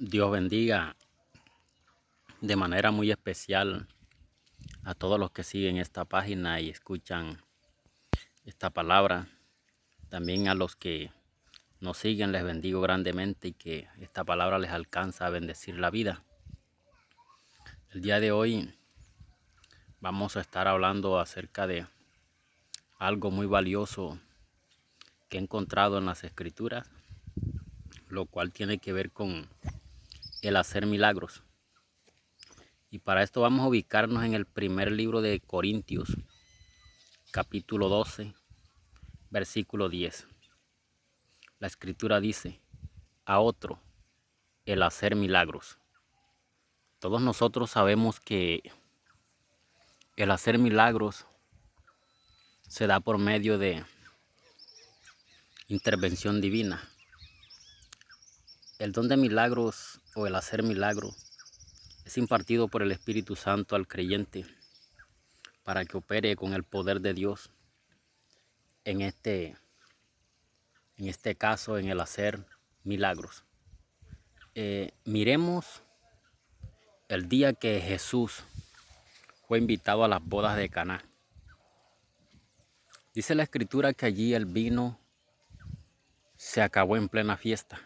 Dios bendiga de manera muy especial a todos los que siguen esta página y escuchan esta palabra. También a los que nos siguen les bendigo grandemente y que esta palabra les alcanza a bendecir la vida. El día de hoy vamos a estar hablando acerca de algo muy valioso que he encontrado en las Escrituras, lo cual tiene que ver con el hacer milagros. Y para esto vamos a ubicarnos en el primer libro de Corintios, capítulo 12, versículo 10. La Escritura dice: a otro el hacer milagros. Todos nosotros sabemos que el hacer milagros se da por medio de intervención divina. El don de milagros o el hacer milagros es impartido por el Espíritu Santo al creyente para que opere con el poder de Dios en este caso, en el hacer milagros. Miremos el día que Jesús fue invitado a las bodas de Caná. Dice la Escritura que allí el vino se acabó en plena fiesta.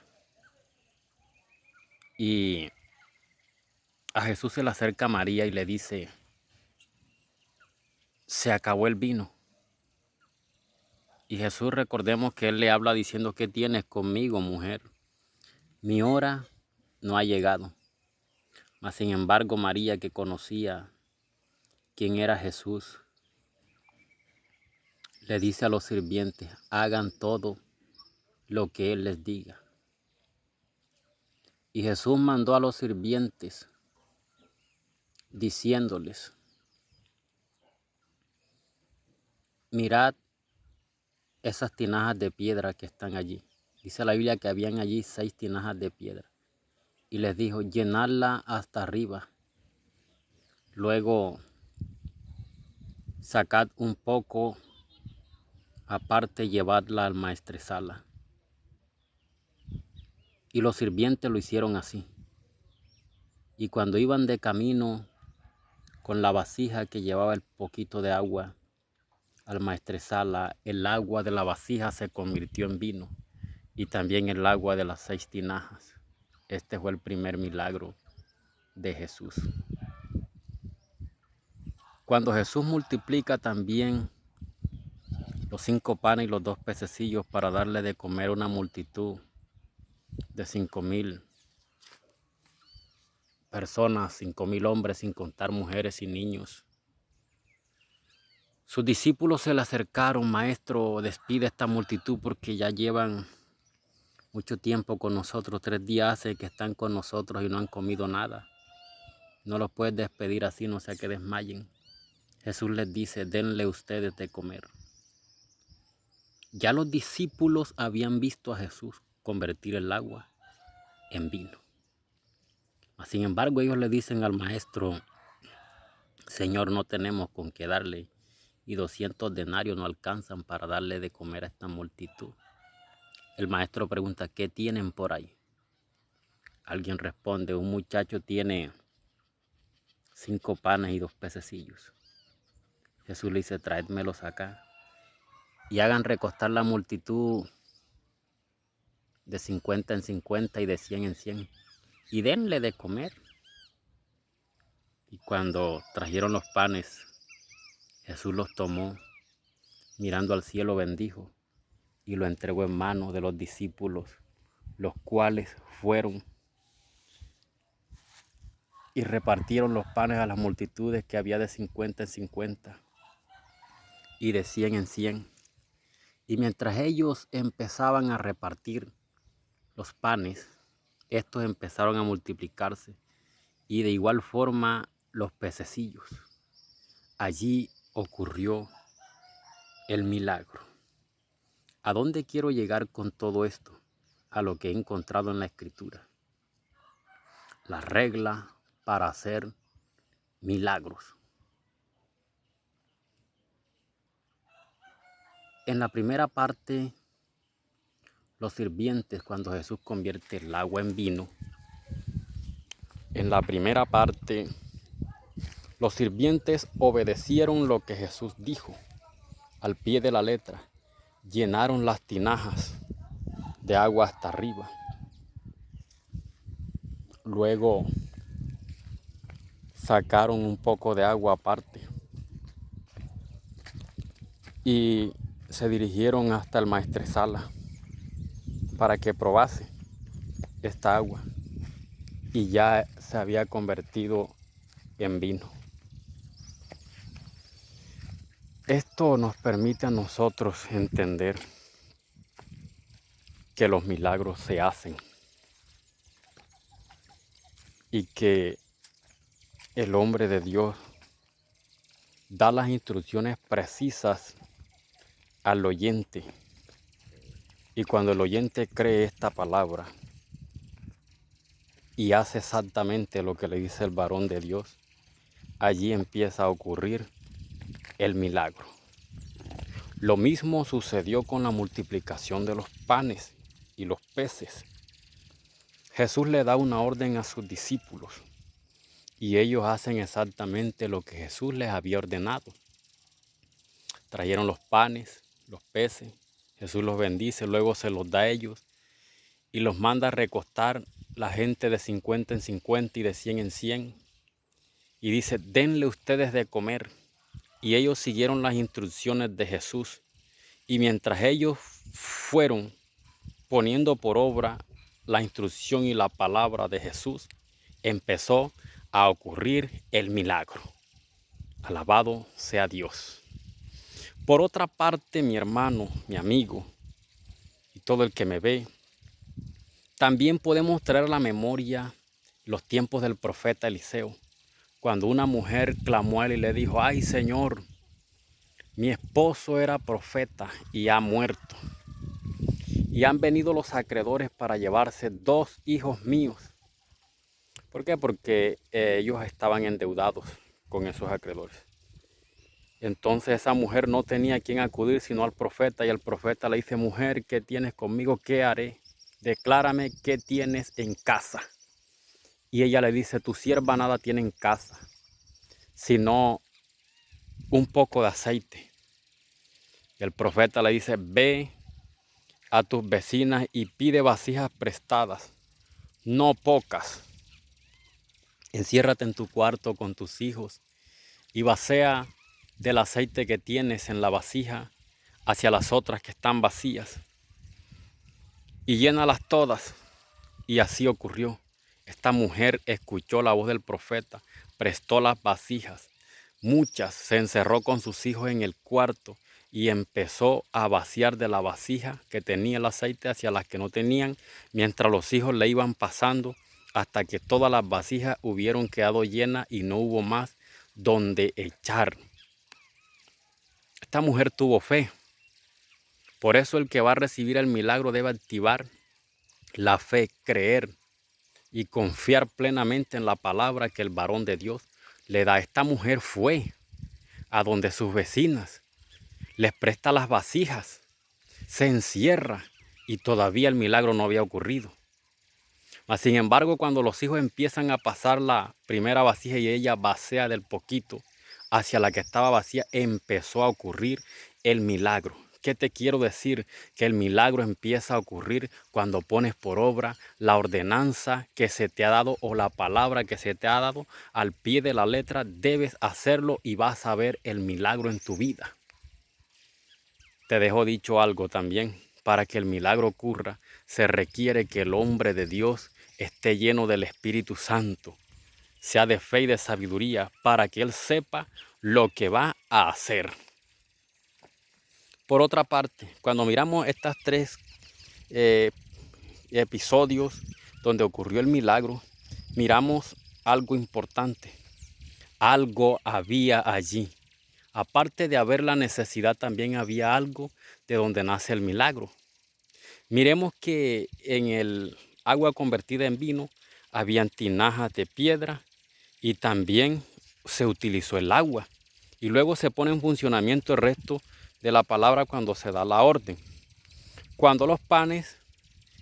Y a Jesús se le acerca María y le dice: se acabó el vino. Y Jesús, recordemos que él le habla diciendo: ¿qué tienes conmigo, mujer? Mi hora no ha llegado. Mas sin embargo, María, que conocía quién era Jesús, le dice a los sirvientes: hagan todo lo que él les diga. Y Jesús mandó a los sirvientes diciéndoles: mirad esas tinajas de piedra que están allí. Dice la Biblia que habían allí 6 tinajas de piedra. Y les dijo: llenadla hasta arriba. Luego sacad un poco aparte, llevadla al maestresala. Y los sirvientes lo hicieron así. Y cuando iban de camino con la vasija que llevaba el poquito de agua al maestresala, el agua de la vasija se convirtió en vino, y también el agua de las 6 tinajas. Este fue el primer milagro de Jesús. Cuando Jesús multiplica también los 5 panes y los 2 pececillos para darle de comer a una multitud de 5,000 personas, 5,000 hombres, sin contar mujeres y niños. Sus discípulos se le acercaron: maestro, despide a esta multitud porque ya llevan mucho tiempo con nosotros. 3 días hace que están con nosotros y no han comido nada. No los puedes despedir así, no sea que desmayen. Jesús les dice: denle ustedes de comer. Ya los discípulos habían visto a Jesús convertir el agua en vino. Sin embargo, ellos le dicen al maestro: Señor, no tenemos con qué darle, y 200 denarios no alcanzan para darle de comer a esta multitud. El maestro pregunta: ¿qué tienen por ahí? Alguien responde: un muchacho tiene 5 panes y 2 pececillos. Jesús le dice: tráedmelos acá. Y hagan recostar la multitud de 50 en 50 y de 100 en 100. Y denle de comer. Y cuando trajeron los panes, Jesús los tomó, mirando al cielo bendijo y lo entregó en manos de los discípulos, los cuales fueron y repartieron los panes a las multitudes que había de 50 en 50 y de 100 en 100. Y mientras ellos empezaban a repartir los panes, estos empezaron a multiplicarse, y de igual forma los pececillos. Allí ocurrió el milagro. ¿A dónde quiero llegar con todo esto? A lo que he encontrado en la Escritura. La regla para hacer milagros. En la primera parte, los sirvientes, cuando Jesús convierte el agua en vino, En la primera parte, los sirvientes obedecieron lo que Jesús dijo al pie de la letra. Llenaron las tinajas de agua hasta arriba. Luego sacaron un poco de agua aparte y se dirigieron hasta el maestresala para que probase esta agua, y ya se había convertido en vino. Esto nos permite a nosotros entender que los milagros se hacen y que el hombre de Dios da las instrucciones precisas al oyente, y cuando el oyente cree esta palabra y hace exactamente lo que le dice el varón de Dios, allí empieza a ocurrir el milagro. Lo mismo sucedió con la multiplicación de los panes y los peces. Jesús le da una orden a sus discípulos y ellos hacen exactamente lo que Jesús les había ordenado. Trajeron los panes, los peces, Jesús los bendice, luego se los da a ellos y los manda a recostar la gente de 50 en 50 y de 100 en 100. Y dice, denle ustedes de comer. Y ellos siguieron las instrucciones de Jesús. Y mientras ellos fueron poniendo por obra la instrucción y la palabra de Jesús, empezó a ocurrir el milagro. Alabado sea Dios. Por otra parte, mi hermano, mi amigo y todo el que me ve, también podemos traer a la memoria los tiempos del profeta Eliseo, cuando una mujer clamó a él y le dijo, ay Señor, mi esposo era profeta y ha muerto. Y han venido los acreedores para llevarse 2 hijos míos. ¿Por qué? Porque ellos estaban endeudados con esos acreedores. Entonces esa mujer no tenía a quién acudir sino al profeta, y el profeta le dice, mujer, ¿qué tienes conmigo? ¿Qué haré? Declárame qué tienes en casa. Y ella le dice, tu sierva nada tiene en casa, sino un poco de aceite. Y el profeta le dice, ve a tus vecinas y pide vasijas prestadas, no pocas. Enciérrate en tu cuarto con tus hijos y vacía del aceite que tienes en la vasija hacia las otras que están vacías y llénalas todas. Y así ocurrió. Esta mujer escuchó la voz del profeta, prestó las vasijas, muchas, se encerró con sus hijos en el cuarto y empezó a vaciar de la vasija que tenía el aceite hacia las que no tenían, mientras los hijos le iban pasando, hasta que todas las vasijas hubieron quedado llenas y no hubo más donde echar. Esta mujer tuvo fe. Por eso el que va a recibir el milagro debe activar la fe, creer y confiar plenamente en la palabra que el varón de Dios le da. Esta mujer fue a donde sus vecinas, les presta las vasijas, se encierra y todavía el milagro no había ocurrido. Mas, sin embargo, cuando los hijos empiezan a pasar la primera vasija y ella vacía del poquito hacia la que estaba vacía, empezó a ocurrir el milagro. ¿Qué te quiero decir? Que el milagro empieza a ocurrir cuando pones por obra la ordenanza que se te ha dado o la palabra que se te ha dado al pie de la letra. Debes hacerlo y vas a ver el milagro en tu vida. Te dejo dicho algo también. Para que el milagro ocurra, se requiere que el hombre de Dios esté lleno del Espíritu Santo, sea de fe y de sabiduría, para que él sepa lo que va a hacer. Por otra parte, cuando miramos estas 3 episodios donde ocurrió el milagro, miramos algo importante. Algo había allí. Aparte de haber la necesidad, también había algo de donde nace el milagro. Miremos que en el agua convertida en vino habían tinajas de piedra y también se utilizó el agua. Y luego se pone en funcionamiento el resto de la palabra cuando se da la orden. Cuando los panes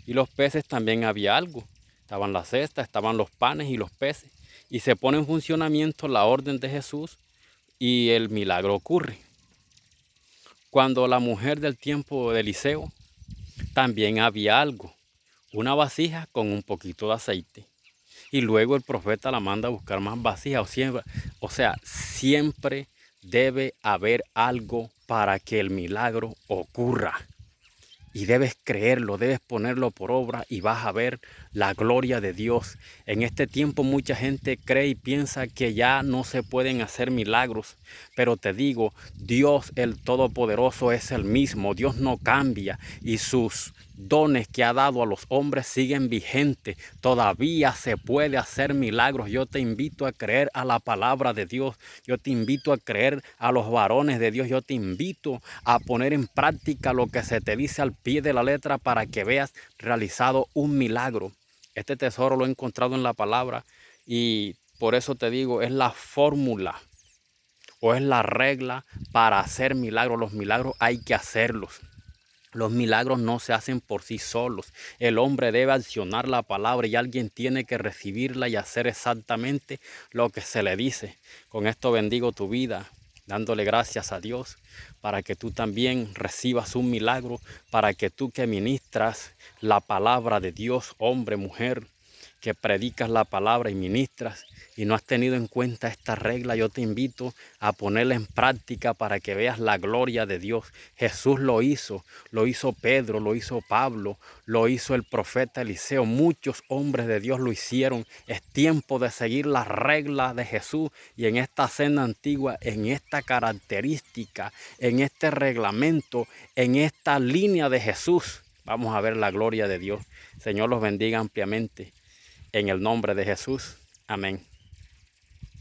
y los peces también había algo. Estaban las cestas, estaban los panes y los peces. Y se pone en funcionamiento la orden de Jesús y el milagro ocurre. Cuando la mujer del tiempo de Eliseo, también había algo, una vasija con un poquito de aceite. Y luego el profeta la manda a buscar más vasijas. O sea, siempre debe haber algo para que el milagro ocurra. Y debes creerlo, debes ponerlo por obra y vas a ver la gloria de Dios. En este tiempo mucha gente cree y piensa que ya no se pueden hacer milagros. Pero te digo, Dios el Todopoderoso es el mismo. Dios no cambia y sus dones que ha dado a los hombres siguen vigentes. Todavía se puede hacer milagros. Yo te invito a creer a la palabra de Dios. Yo te invito a creer a los varones de Dios. Yo te invito a poner en práctica lo que se te dice al pie de la letra para que veas realizado un milagro. Este tesoro lo he encontrado en la palabra y por eso te digo, es la fórmula o es la regla para hacer milagros. Los milagros hay que hacerlos. Los milagros no se hacen por sí solos. El hombre debe accionar la palabra y alguien tiene que recibirla y hacer exactamente lo que se le dice. Con esto bendigo tu vida, dándole gracias a Dios para que tú también recibas un milagro, para que tú que ministras la palabra de Dios, hombre, mujer, que predicas la palabra y ministras y no has tenido en cuenta esta regla, yo te invito a ponerla en práctica para que veas la gloria de Dios. Jesús lo hizo Pedro, lo hizo Pablo, lo hizo el profeta Eliseo, muchos hombres de Dios lo hicieron. Es tiempo de seguir las reglas de Jesús y en esta senda antigua, en esta característica, en este reglamento, en esta línea de Jesús, vamos a ver la gloria de Dios. Señor los bendiga ampliamente. En el nombre de Jesús. Amén.